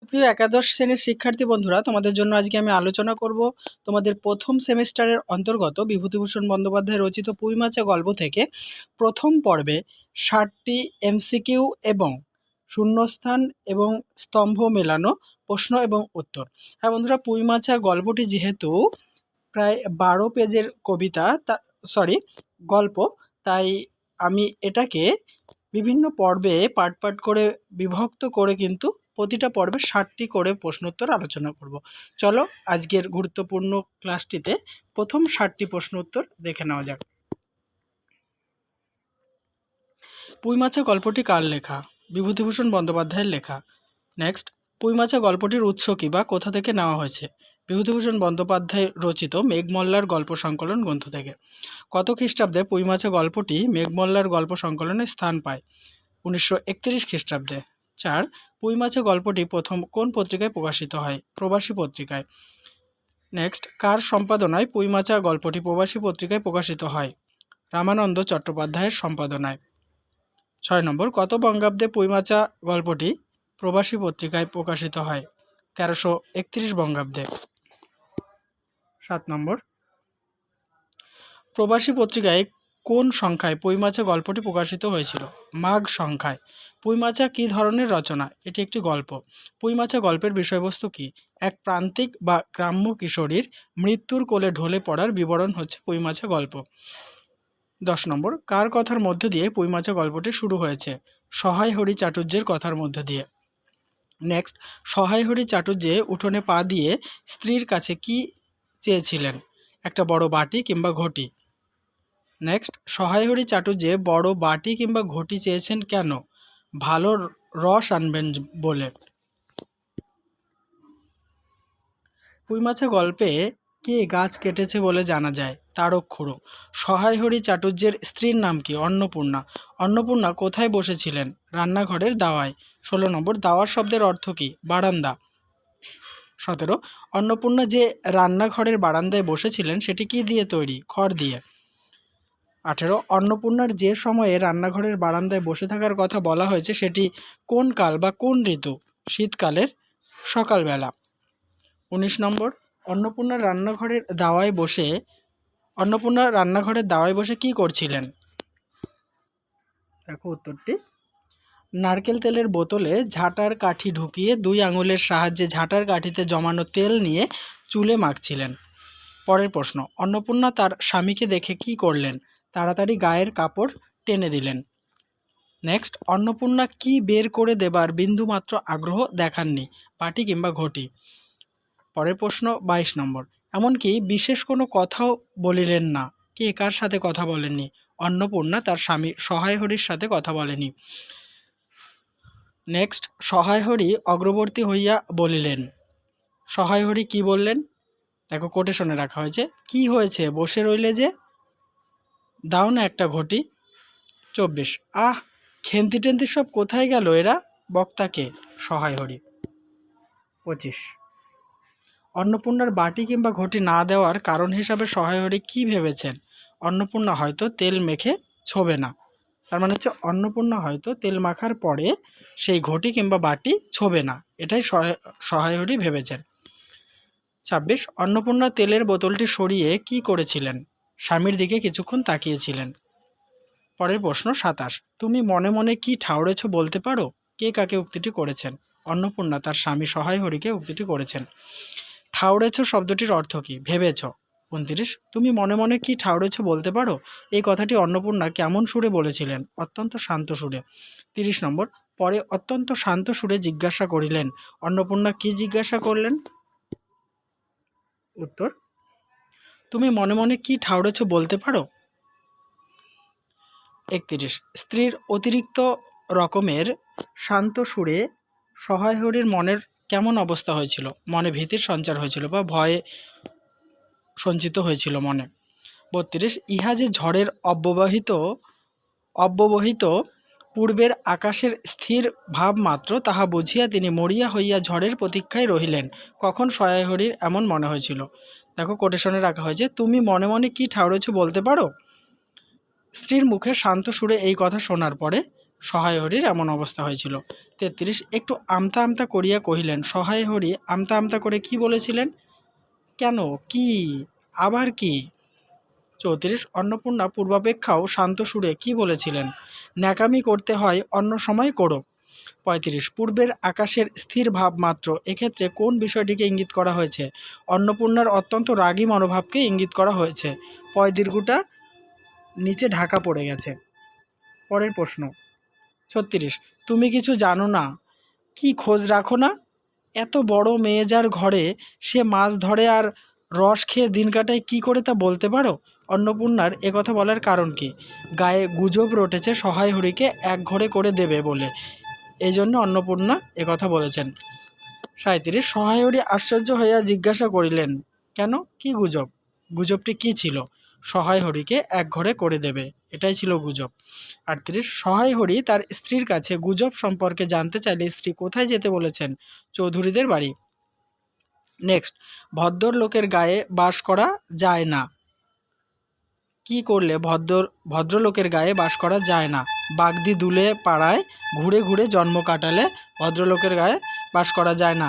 প্রিয় একাদশ শ্রেণীর শিক্ষার্থী বন্ধুরা, তোমাদের জন্য আজকে আমি আলোচনা করব তোমাদের প্রথম সেমিস্টারের অন্তর্গত বিভূতিভূষণ বন্দ্যোপাধ্যায় রচিত পুঁই মাছা গল্প থেকে প্রথম পর্বে 60টি এমসিকিউ এবং শূন্যস্থান এবং স্তম্ভ মেলানো প্রশ্ন এবং উত্তর। হ্যাঁ বন্ধুরা, পুঁই মাছা গল্পটি যেহেতু প্রায় 12 পেজের গল্প, তাই আমি এটাকে বিভিন্ন পর্বে পার্ট করে বিভক্ত করে কিন্তু প্রতিটা পর্বে 60টি করে প্রশ্নোত্তর আলোচনা করব। চলো আজকের গুরুত্বপূর্ণ ক্লাসটিতে প্রথম 60টি প্রশ্নোত্তর দেখে নেওয়া যাক। পুঁই মাছা গল্পটি কার লেখা? বিভূতিভূষণ বন্দ্যোপাধ্যায়ের লেখা। নেক্সট, পুঁই মাছা গল্পটির উৎস কী বা কোথা থেকে নেওয়া হয়েছে? বিভূতিভূষণ বন্দ্যোপাধ্যায় রচিত মেঘমল্লার গল্প সংকলন গ্রন্থ থেকে। কত খ্রিস্টাব্দে পুঁই মাছা গল্পটি মেঘমল্লার গল্প সংকলনে স্থান পায়? 1931 খ্রিস্টাব্দে। 4, পুঁই মাছা গল্পটি প্রথম কোন পত্রিকায় প্রকাশিত হয়? প্রবাসী পত্রিকায়। নেক্সট, কার সম্পাদনায় পুঁই মাছা গল্পটি প্রবাসী পত্রিকায় প্রকাশিত হয়? রামানন্দ চট্টোপাধ্যায়ের সম্পাদনায়। 6 নম্বর, কত বঙ্গাব্দে পুঁই মাছা গল্পটি প্রবাসী পত্রিকায় প্রকাশিত হয়? 1331 বঙ্গাব্দে। 7 নম্বর, প্রবাসী পত্রিকায় কোন সংখ্যায় পুঁই মাছা গল্পটি প্রকাশিত হয়েছিল? মাঘ সংখ্যায়। পুঁই মাছা কী ধরনের রচনা? এটি একটি গল্প। পুঁই মাছা গল্পের বিষয়বস্তু কী? এক প্রান্তিক বা গ্রাম্য কিশোরীর মৃত্যুর কোলে ঢলে পড়ার বিবরণ হচ্ছে পুঁই মাছা গল্প। 10 নম্বর, কার কথার মধ্যে দিয়ে পুঁই মাছা গল্পটি শুরু হয়েছে? সহায় হরি চাটুর্যের কথার মধ্যে দিয়ে। নেক্সট, সহায় হরি চাটুর্যে উঠোনে পা দিয়ে স্ত্রীর কাছে কি চেয়েছিলেন? একটা বড় বাটি কিংবা ঘটি। নেক্সট, সহায় হরি চাটুর্যে বড় বাটি কিংবা ঘটি চেয়েছেন কেন? ভালো রস আনবেন বলে। পুঁই মাছা গল্পে কে গাছ কেটেছে বলে জানা যায়? তারক-খুড়ো। সহায় হরি চাটুর্যের স্ত্রীর নাম কি? অন্নপূর্ণা। অন্নপূর্ণা কোথায় বসেছিলেন? রান্নাঘরের দাওয়ায়। 16 নম্বর, দাওয়ার শব্দের অর্থ কি? বারান্দা। 17, অন্নপূর্ণা যে রান্নাঘরের বারান্দায় বসেছিলেন সেটি কি দিয়ে তৈরি? খড় দিয়ে। 18, অন্নপূর্ণার যে সময়ে রান্নাঘরের বারান্দায় বসে থাকার কথা বলা হয়েছে সেটি কোন কাল বা কোন ঋতু? শীতকালের সকালবেলা। 19 নম্বর, অন্নপূর্ণা রান্নাঘরের দাওয়ায় বসে কি করছিলেন? দেখো উত্তরটি। নারকেল তেলের বোতলে ঝাঁটার কাঠি ঢুকিয়ে 2 আঙুলের সাহায্যে ঝাঁটার কাঠিতে জমানো তেল নিয়ে চুলে মাখছিলেন। পরের প্রশ্ন, অন্নপূর্ণা তার স্বামীকে দেখে কি করলেন? তাড়াতাড়ি গায়ের কাপড় টেনে দিলেন। নেক্সট, অন্নপূর্ণা কি বের করে দেবার বিন্দুমাত্র আগ্রহ দেখাননি? বাটি কিংবা ঘটি। পরের প্রশ্ন 22 নম্বর, এমনকি বিশেষ কোনো কথাও বলিলেন না। কে কার সাথে কথা বলেননি? অন্নপূর্ণা তার স্বামী সহায় হরির সাথে কথা বলেনি। নেক্সট, সহায় হরি অগ্রবর্তী হইয়া বলিলেন। সহায় হরি কি বললেন? দেখো কোটেশনে রাখা হয়েছে। কি হয়েছে বসে রইলে যে? দাও না একটা ঘটি। 24, আহ খেন্তি টেন্তি সব কোথায় গেল এরা? বক্তাকে। সহায় হরি। 25, অন্নপূর্ণার বাটি কিংবা ঘটি না দেওয়ার কারণ হিসাবে সহায় হরি কী ভেবেছেন? অন্নপূর্ণা হয়তো তেল মেখে ছোবে না। তার মানে হচ্ছে অন্নপূর্ণা হয়তো তেল মাখার পরে সেই ঘটি কিংবা বাটি ছোবে না, এটাই সহায় হরি ভেবেছেন। 26, অন্নপূর্ণা তেলের বোতলটি সরিয়ে কি করেছিলেন? স্বামীর দিকে কিছুক্ষণ তাকিয়েছিলেন। পরের প্রশ্ন 27, তুমি মনে মনে কি ঠাউরেছ বলতে পারো? কে কাকে উক্তিটি করেছেন? অন্নপূর্ণা তার স্বামী সহায় হরিকে উক্তিটি করেছেন। ঠাউরেছ শব্দটির অর্থ কী? ভেবেছ। 29, তুমি মনে মনে কি ঠাউরেছ বলতে পারো? এই কথাটি অন্নপূর্ণা কেমন সুরে বলেছিলেন? অত্যন্ত শান্ত সুরে। 30 নম্বর, পরে অত্যন্ত শান্ত সুরে জিজ্ঞাসা করিলেন। অন্নপূর্ণা কি জিজ্ঞাসা করলেন? উত্তর, তুমি মনে মনে কি ঠাউরেছ বলতে পারো? 31, স্ত্রীর অতিরিক্ত রকমের শান্ত সুরে সহায় হরির মনের কেমন অবস্থা হয়েছিল? মনে ভীতির সঞ্চার হয়েছিল বা ভয়ে সঞ্চিত হয়েছিল মনে। 32, ইহা যে ঝড়ের অব্যবহিত পূর্বের আকাশের স্থির ভাব মাত্র, তাহা বুঝিয়া তিনি মরিয়া হইয়া ঝড়ের প্রতীক্ষায় রহিলেন। কখন সহায় হরির এমন মনে হয়েছিল? দেখো কোটেশনে রাখা হয়েছে, তুমি মনে মনে কি ঠাউরেছ বলতে পারো? স্ত্রীর মুখে শান্ত সুরে এই কথা শোনার পরে সহায় হরির এমন অবস্থা হয়েছিল। 33, একটু আমতা আমতা করিয়া কহিলেন, সহায় হরি আমতা আমতা করে কি বলেছিলেন? কেন, কি, আবার কি? 34, অন্নপূর্ণা পূর্বাপেক্ষাও শান্ত সুরে কি বলেছিলেন? ন্যাকামি করতে হয় অন্য সময় করো। 35, পূর্বের আকাশের স্থির ভাব মাত্র, এক্ষেত্রে কোন বিষয়টিকে ইঙ্গিত করা হয়েছে? অন্নপূর্ণার অত্যন্ত রাগী মনোভাবকে ইঙ্গিত করা হয়েছে। পয় দীর্ঘটা নিচে ঢাকা পড়ে গেছে। পরের প্রশ্ন 36, তুমি কিছু জানো না, কি খোঁজ রাখো না? এত বড় মেয়ে যার ঘরে, সে মাছ ধরে আর রস খেয়ে দিন কাটায়, কি করে তা বলতে পারো? অন্নপূর্ণার একথা বলার কারণ কি? গায়ে গুজব রটেছে সহায় হরিকে একঘরে করে দেবে বলে, এই জন্য অন্নপূর্ণা একথা বলেছেন। 37, সহায় হরি আশ্চর্য হইয়া জিজ্ঞাসা করিলেন, কেন, কি গুজব? গুজবটি কি ছিল? সহায় হরিকে একঘরে করে দেবে, এটাই ছিল গুজব। 38, সহায় হরি তার স্ত্রীর কাছে গুজব সম্পর্কে জানতে চাইলে স্ত্রী কোথায় যেতে বলেছেন? চৌধুরীদের বাড়ি। নেক্সট, ভদ্রলোকের গায়ে বাস করা যায় না, কি করলে ভদ্রলোকের গায়ে বাস করা যায় না? বাগদি দুলে পাড়ায় ঘুরে ঘুরে জন্ম কাটালে ভদ্রলোকের গায়ে বাস করা যায় না।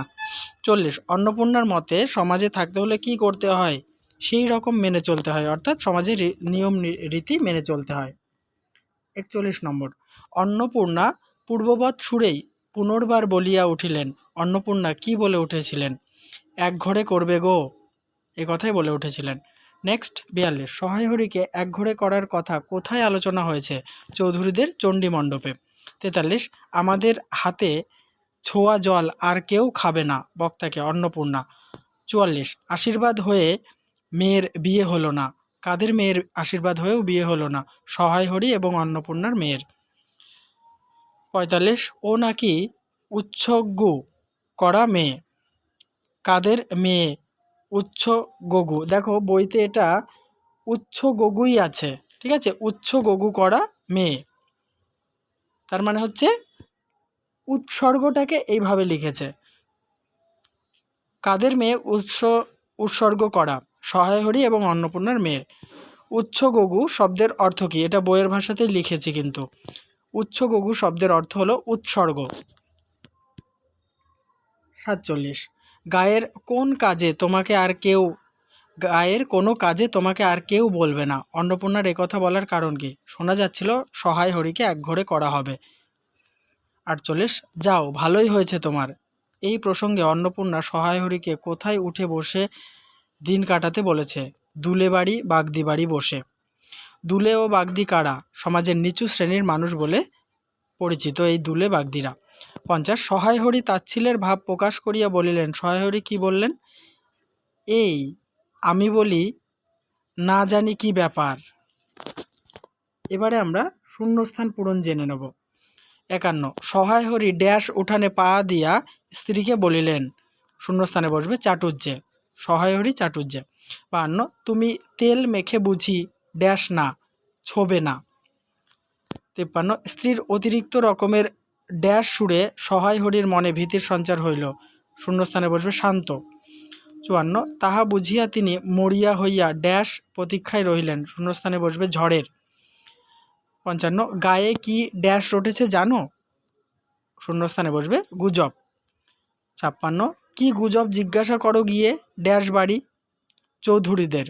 40, অন্নপূর্ণার মতে সমাজে থাকতে হলে কি করতে হয়? সেই রকম মেনে চলতে হয়, অর্থাৎ সমাজের নিয়ম রীতি মেনে চলতে হয়। 41 নম্বর, অন্নপূর্ণা পূর্ববৎ সুরেই পুনর্বার বলিয়া উঠিলেন। অন্নপূর্ণা কি বলে উঠেছিলেন? একঘরে করবে গো, এ কথাই বলে উঠেছিলেন। নেক্সট 42, সহায় হরিকে একঘরে করার কথা কোথায় আলোচনা হয়েছে? চৌধুরীদের চণ্ডী মণ্ডপে। 43, আমাদের হাতে ছোঁয়া জল আর কেউ খাবে না, বক্তাকে অন্নপূর্ণা। 44, আশীর্বাদ হয়ে মেয়ের বিয়ে হলো না, কাদের মেয়ের আশীর্বাদ হয়েও বিয়ে হলো না? সহায় হরি এবং অন্নপূর্ণার মেয়ের। 45, ও নাকি উৎসর্গ করা মেয়ে, কাদের মেয়ে? উচ্চ গগু। দেখো বইতে এটা উচ্চ গগুই আছে, ঠিক আছে, উচ্চ গগু করা মেয়ে, তার মানে হচ্ছে উৎসর্গটাকে এইভাবে লিখেছে, কাদের মেয়ে? উৎসর্গ করা, সহায় হরি এবং অন্নপূর্ণার মেয়ের। উচ্চ গগু শব্দের অর্থ কি? এটা বইয়ের ভাষাতেই লিখেছি, কিন্তু উচ্চ গগু শব্দের অর্থ হলো উৎসর্গ। 47, গায়ের কোন কাজে তোমাকে আর কেউ গায়ের কোনো কাজে তোমাকে আর কেউ বলবে না? অন্নপূর্ণার একথা বলার কারণ কি? শোনা যাচ্ছিল সহায় হরিকে একঘরে করা হবে। 48, যাও, ভালোই হয়েছে তোমার। এই প্রসঙ্গে অন্নপূর্ণা সহায় হরিকে কোথায় উঠে বসে দিন কাটাতে বলেছে? দুলে বাড়ি, বাগদি বাড়ি বসে। দুলে ও বাগদি কারা? সমাজের নিচু শ্রেণীর মানুষ বলে পরিচিত এই দুলে বাগদিরা। 50, সহায় হরি তাচ্ছিল্যের ভাব প্রকাশ করিয়া বলিলেন। সহায় হরি কি বললেন? এই আমি বলি, না জানি কি ব্যাপার। এবারে আমরা শূন্যস্থান পূরণ জেনে নেব। 51, সহায় হরি ড্যাশ উঠানে পা দিয়া স্ত্রীকে বলিলেন। শূন্যস্থানে বসবে চাটুজ্জে, সহায় হরি চাটুজ্জে। 52, তুমি তেল মেখে বুঝি ড্যাশ না, ছোবে না। 53, স্ত্রীর অতিরিক্ত রকমের ড্যাশ সুরে সহায় হরির মনে ভীতির সঞ্চার হইল। শূন্যস্থানে বসবে শান্ত। 54, তাহা বুঝিয়া তিনি মরিয়া হইয়া ড্যাশ প্রতীক্ষায় রহিলেন। শূন্যস্থানে বসবে ঝড়ের। 55, গায়ে কি ড্যাশ রটেছে জানো? শূন্যস্থানে বসবে গুজব। 56, কি গুজব জিজ্ঞাসা করো গিয়ে ড্যাশ বাড়ি? চৌধুরীদের।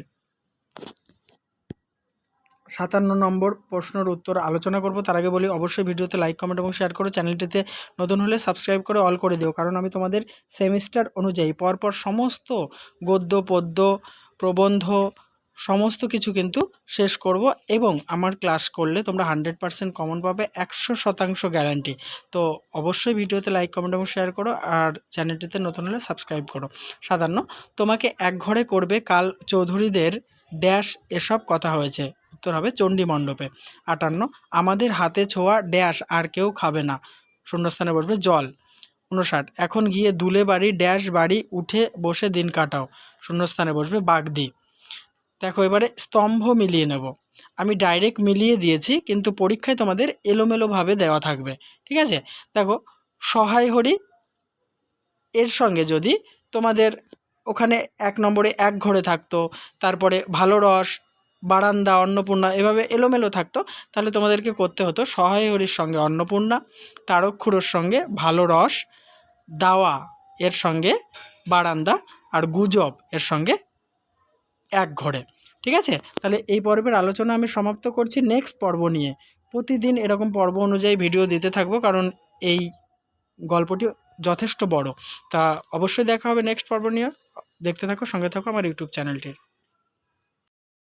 57 নম্বর প্রশ্নের উত্তর আলোচনা করব, তার আগে বলি অবশ্যই ভিডিওতে লাইক, কমেন্ট এবং শেয়ার করো। চ্যানেলটিতে নতুন হলে সাবস্ক্রাইব করে অল করে দিও, কারণ আমি তোমাদের সেমিস্টার অনুযায়ী পরপর সমস্ত গদ্য, পদ্য, প্রবন্ধ সমস্ত কিছু কিন্তু শেষ করব, এবং আমার ক্লাস করলে তোমরা 100% কমন পাবে, 100% গ্যারান্টি। তো অবশ্যই ভিডিওতে লাইক, কমেন্ট এবং শেয়ার করো, আর চ্যানেলটিতে নতুন হলে সাবস্ক্রাইব করো। 57, তোমাকে একঘরে করবে কাল চৌধুরীদের ড্যাশ এসব কথা হয়েছে। উত্তর হবে চণ্ডী মণ্ডপে। 58, আমাদের হাতে ছোঁয়া ড্যাশ আর কেউ খাবে না। শূন্যস্থানে বসবে জল। 59, এখন গিয়ে দুলে বাড়ি ড্যাশ বাড়ি উঠে বসে দিন কাটাও। শূন্যস্থানে বসবে বাগদি। দেখো এবারে স্তম্ভ মিলিয়ে নেব। আমি ডাইরেক্ট মিলিয়ে দিয়েছি, কিন্তু পরীক্ষায় তোমাদের এলোমেলোভাবে দেওয়া থাকবে, ঠিক আছে? দেখো সহায় হরি এর সঙ্গে যদি তোমাদের ওখানে 1 নম্বরে এক ঘরে থাকতো, তারপরে ভালো রস, বারান্দা, অন্নপূর্ণা এভাবে এলোমেলো থাকতো, তাহলে তোমাদেরকে করতে হতো সহায় হরির সঙ্গে অন্নপূর্ণা, তারক্ষুরোর সঙ্গে ভালো রস, দাওয়া এর সঙ্গে বারান্দা, আর গুজব এর সঙ্গে এক ঘরে। ঠিক আছে, তাহলে এই পর্বের আলোচনা আমি সমাপ্ত করছি। নেক্সট পর্ব নিয়ে প্রতিদিন এরকম পর্ব অনুযায়ী ভিডিও দিতে থাকবো, কারণ এই গল্পটি যথেষ্ট বড়। তা অবশ্যই দেখা হবে নেক্সট পর্ব নিয়ে। দেখতে থাকো, সঙ্গে থাকো আমার ইউটিউব চ্যানেলটির।